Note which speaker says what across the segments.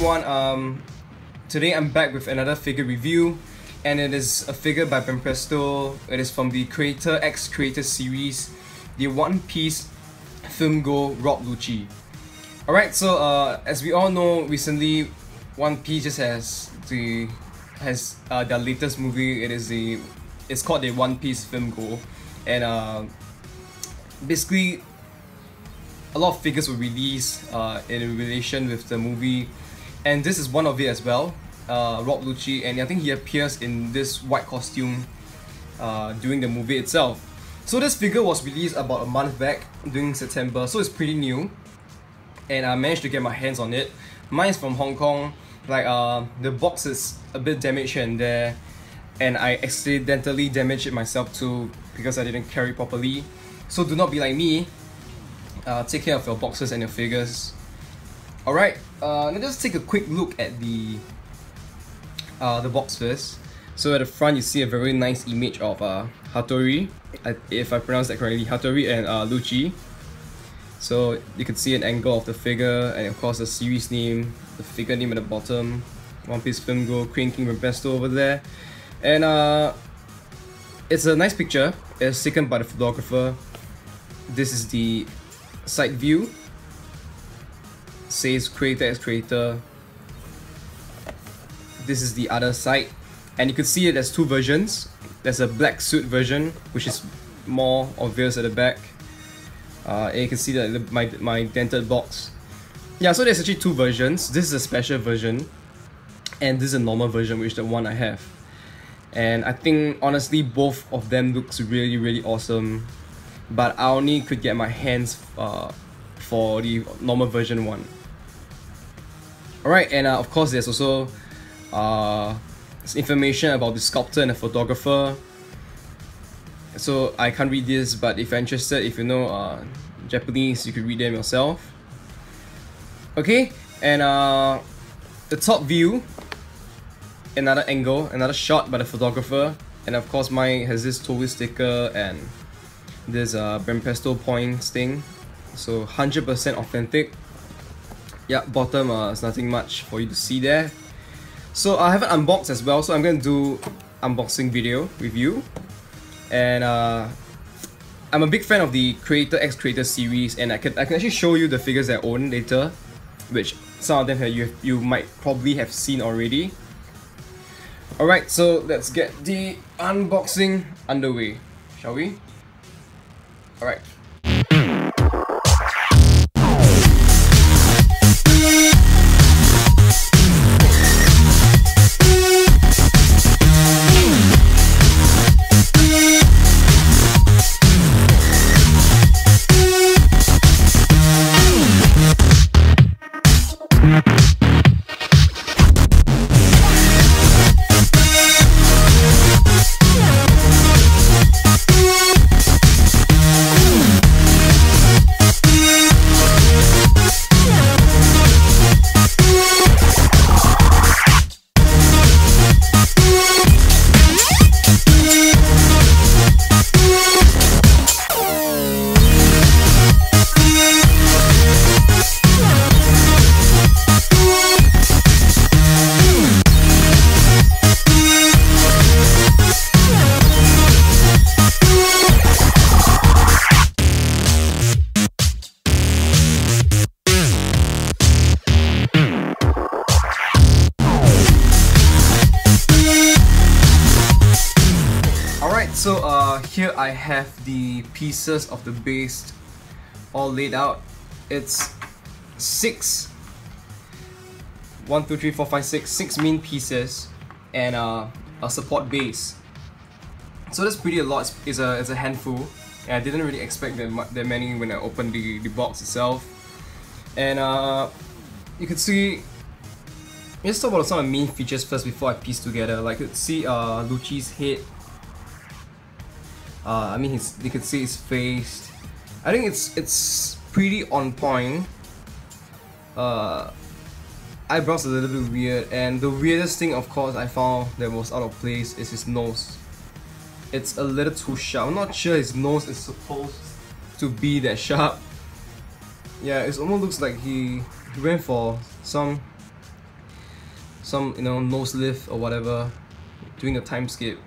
Speaker 1: everyone, today I'm back with another figure review, and it is a figure by BANPRESTO. It is from the Creator X Creator series, the One Piece film go Rob Lucci. Alright, so as we all know, recently One Piece just has their latest movie. It's called the One Piece film go, and basically a lot of figures were released in relation with the movie, and this is one of it as well. Rob Lucci, and I think he appears in this white costume during the movie itself. So this figure was released about a month back during September, so it's pretty new, and I managed to get my hands on it. Mine is from Hong Kong. Like the box is a bit damaged here and there, and I accidentally damaged it myself too because I didn't carry it properly. So do not be like me. Take care of your boxes and your figures. Alright, let's just take a quick look at the box first. So at the front you see a very nice image of Hattori, if I pronounce that correctly, Hattori and Lucci. So you can see an angle of the figure, and of course the series name, the figure name at the bottom, One Piece Film Go, Crane King BANPRESTO over there. And it's a nice picture. It's taken by the photographer. This is the side view. Says Creator X Creator. This is the other side, and you can see there's two versions. There's a black suit version, which is more obvious at the back. And you can see that my dented box. Yeah, so there's actually two versions. This is a special version, and this is a normal version, which is the one I have. And I think honestly both of them looks really awesome, but I only could get my hands for the normal version one. Alright, and of course there's also information about the sculptor and the photographer. So I can't read this, but if you're interested, if you know Japanese, you could read them yourself. Okay, and the top view, another angle, another shot by the photographer, and of course mine has this Toei sticker and this BANPRESTO points thing, so 100% authentic. Yeah, bottom is nothing much for you to see there. So I haven't unboxed as well, so I'm going to do unboxing video review. And I'm a big fan of the Creator X Creator series, and I can actually show you the figures I own later, which some of them you might probably have seen already. Alright, so let's get the unboxing underway, shall we? Alright. So here I have the pieces of the base all laid out. It's 6 main pieces and a support base. So that's pretty a lot. It's a handful, and I didn't really expect that many when I opened the box itself. And you can see, let's talk about some of the main features first before I piece together. Like you could see Lucci's head. I mean, you can see his face. I think it's pretty on point. Eyebrows a little bit weird, and the weirdest thing, of course, I found that was out of place is his nose. It's a little too sharp. I'm not sure his nose is supposed to be that sharp. Yeah, it almost looks like he went for some some nose lift or whatever, doing the time skip.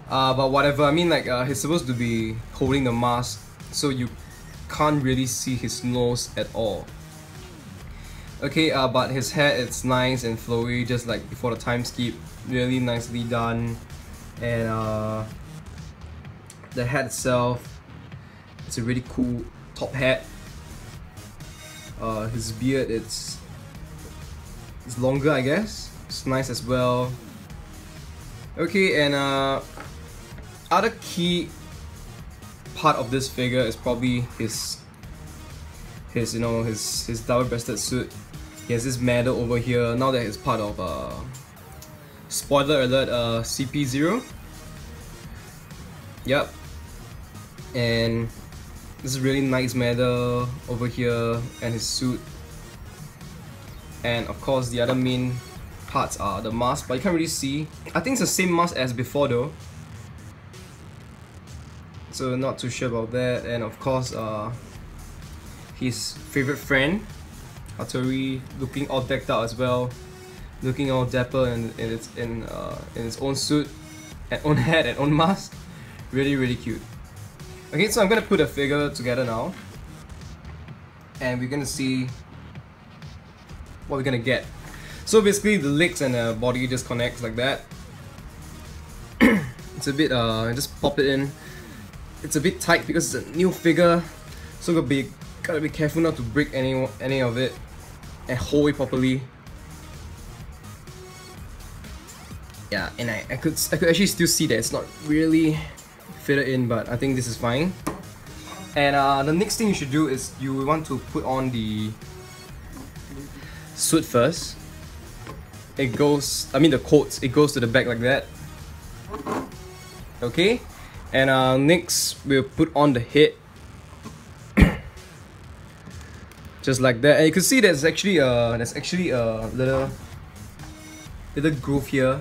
Speaker 1: But whatever, I mean, like he's supposed to be holding the mask, so you can't really see his nose at all. Okay, but his hair, it's nice and flowy, just like before the time skip. Really nicely done. And the hat itself, it's a really cool top hat. His beard, it's longer, I guess. It's nice as well. Okay, and other key part of this figure is probably his double-breasted suit. He has this medal over here. Now that he's part of spoiler alert, CP0. Yep. And this is really nice medal over here, and his suit. And of course the other main parts are the mask, but you can't really see. I think it's the same mask as before though, so not too sure about that. And of course his favorite friend Hattori, looking all decked out as well, looking all dapper in its own suit and own hat and own mask. Really cute. Okay, so I'm gonna put a figure together now, and we're gonna see what we're gonna get. So basically the legs and the body just connects like that. It's a bit just pop it in. It's a bit tight because it's a new figure, so gotta be careful not to break any of it, and hold it properly. Yeah, and I could actually still see that it's not really fitted in, but I think this is fine. And the next thing you should do is you want to put on the suit first. The coat, it goes to the back like that. Okay, and next we'll put on the head. Just like that, and you can see there's actually a little groove here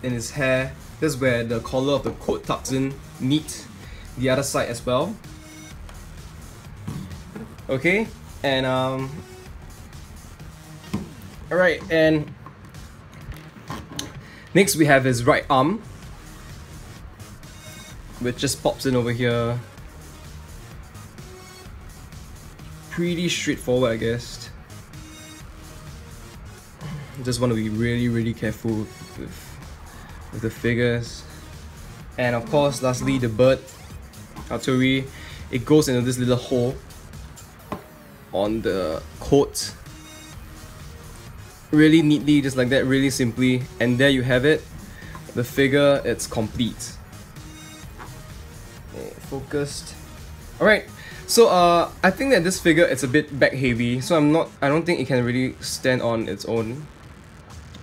Speaker 1: in his hair. This is where the collar of the coat tucks in neat. The other side as well. Okay, and alright, and next we have his right arm, which just pops in over here. Pretty straightforward, I guess. Just want to be really careful with the figures. And of course, lastly, the bird, Hattori, it goes into this little hole on the coat. Really neatly, just like that, really simply. And there you have it. The figure, it's complete. Okay, focused. Alright. So I think that this figure, it's a bit back heavy, so I don't think it can really stand on its own.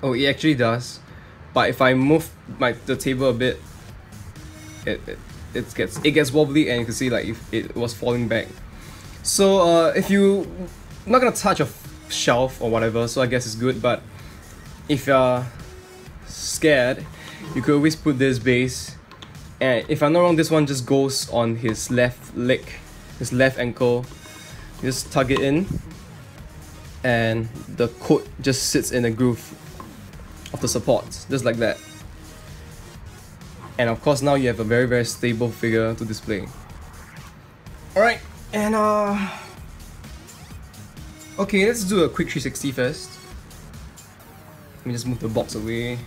Speaker 1: Oh, it actually does, but if I move the table a bit, it gets wobbly, and you can see like if it was falling back. So if I'm not gonna touch a shelf or whatever, so I guess it's good. But if you're scared, you could always put this base, and if I'm not wrong, this one just goes on his left leg. His left ankle. Just tug it in, and the coat just sits in the groove of the support, just like that. And of course now you have a very stable figure to display. Alright, and okay, let's do a quick 360 first. Let me just move the box away.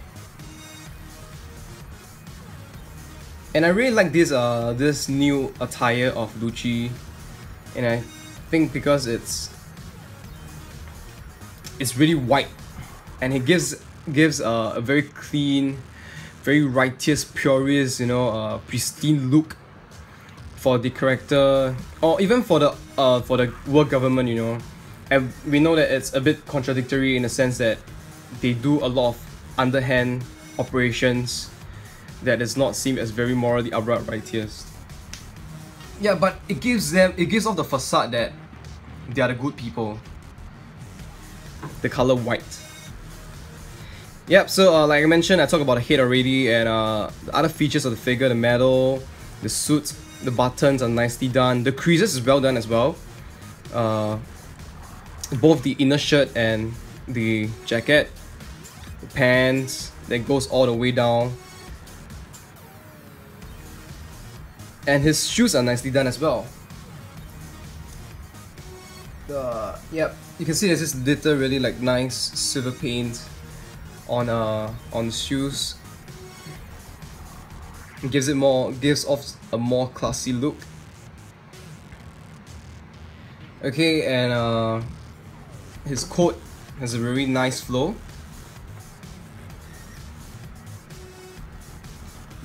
Speaker 1: And I really like this new attire of Lucci, and I think because it's really white, and it gives a very clean, very righteous, purist, pristine look for the character, or even for the world government, And we know that it's a bit contradictory in the sense that they do a lot of underhand operations that does not seem as very morally upright, righteous. Yeah, but it gives off the facade that they are the good people. The color white. Yep, so like I mentioned, I talked about the head already, and the other features of the figure, the medal, the suit, the buttons are nicely done. The creases is well done as well. Both the inner shirt and the jacket. the pants that goes all the way down. And his shoes are nicely done as well. Yep, you can see there's this little really like nice silver paint on the shoes. It gives off a more classy look. Okay, and his coat has a very nice flow.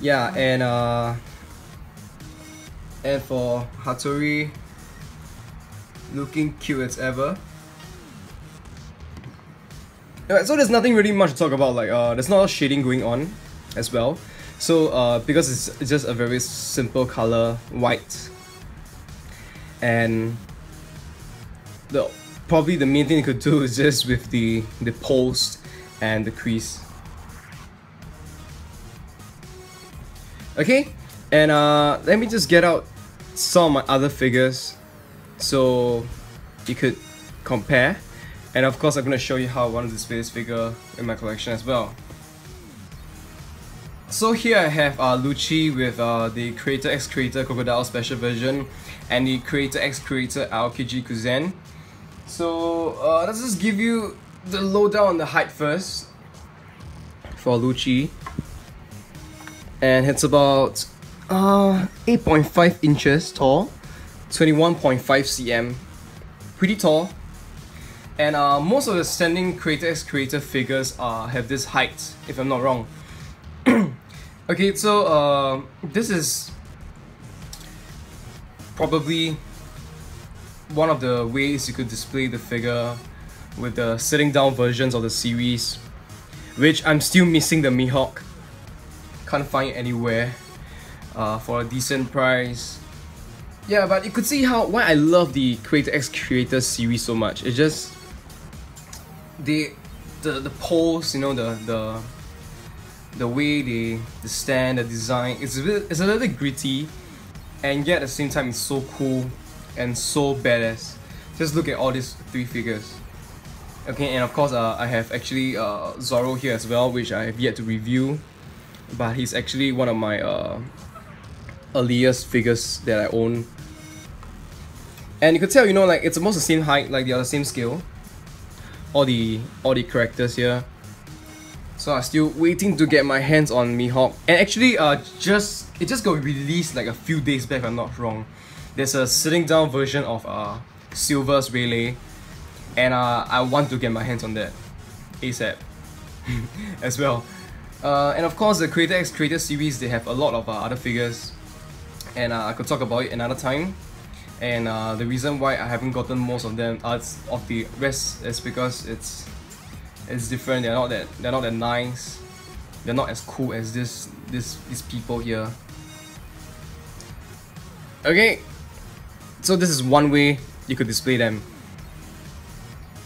Speaker 1: Yeah, and for Hattori, looking cute as ever. Alright, so there's nothing really much to talk about, like there's not a lot of shading going on as well. So because it's just a very simple color, white, and probably the main thing you could do is just with the post and the crease. Okay, and let me just get out some of my other figures so you could compare. And of course I'm going to show you how I want to display this figure in my collection as well. So here I have Lucci with the Creator X Creator Crocodile Special Version and the Creator X Creator Aokiji Kuzen. So let's just give you the lowdown on the height first for Lucci. And it's about 8.5 inches tall, 21.5 cm, pretty tall. And most of the standing Creator X Creator figures have this height, if I'm not wrong. Okay, so this is probably one of the ways you could display the figure with the sitting down versions of the series, which I'm still missing the Mihawk. Can't find it anywhere for a decent price. Yeah, but you could see why I love the Creator X Creator series so much. It's just the pose, you know, the way they stand, the design. It's a little bit gritty, and yet at the same time it's so cool and so badass. Just look at all these three figures. Okay, and of course I have actually Zoro here as well, which I have yet to review, but he's actually one of my earliest figures that I own. And you could tell, you know, like it's almost the same height, like they are the same scale. All the characters here. So I'm still waiting to get my hands on Mihawk. And actually it just got released like a few days back if I'm not wrong. There's a sitting down version of Silver's Rayleigh, and I want to get my hands on that ASAP as well. And of course the Creator X Creator series, they have a lot of other figures, and I could talk about it another time. And the reason why I haven't gotten most of them, of the rest, is because it's different. They're not that nice. They're not as cool as these people here. Okay, so this is one way you could display them.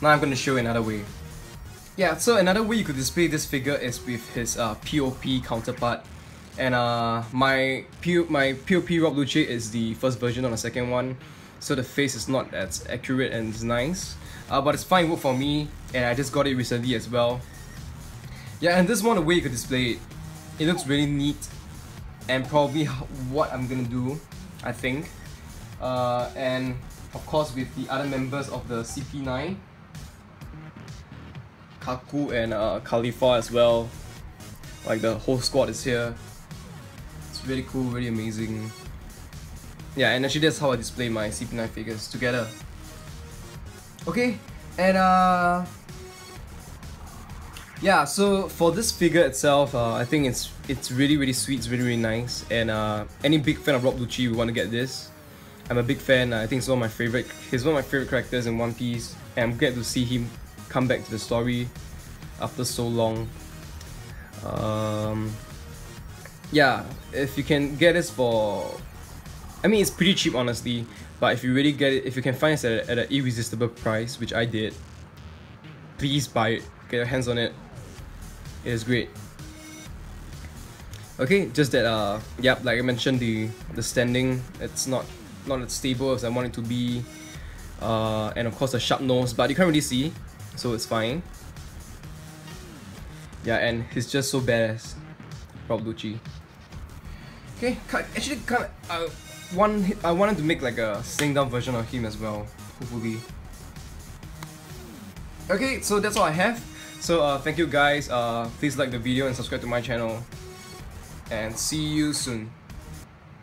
Speaker 1: Now I'm going to show you another way. Yeah, so another way you could display this figure is with his POP counterpart. And my POP Rob Lucci is the first version, on the second one, so the face is not as accurate and it's nice, but it's fine, work for me, and I just got it recently as well. Yeah, and this is one of the way you could display it. It looks really neat, and probably what I'm gonna do, I think. And of course with the other members of the CP9, Kaku and Khalifa as well, like the whole squad is here. Really cool, really amazing. Yeah, and actually that's how I display my CP9 figures together. Okay, and yeah, so for this figure itself, I think it's really sweet, it's really nice. And any big fan of Rob Lucci will want to get this. I'm a big fan. I think he's one of my favorite characters in One Piece, and I'm glad to see him come back to the story after so long. Yeah, if you can get this for, I mean it's pretty cheap honestly, but if you really get it, if you can find it at an irresistible price, which I did, please buy it, get your hands on it. It is great. Okay, just that yep, like I mentioned, the standing, it's not as stable as I want it to be, and of course the sharp nose, but you can't really see, so it's fine. Yeah, and he's just so badass. Rob Lucci. Okay, actually, I wanted to make like a sing down version of him as well, hopefully. Okay, so that's all I have. So thank you guys. Please like the video and subscribe to my channel. And see you soon.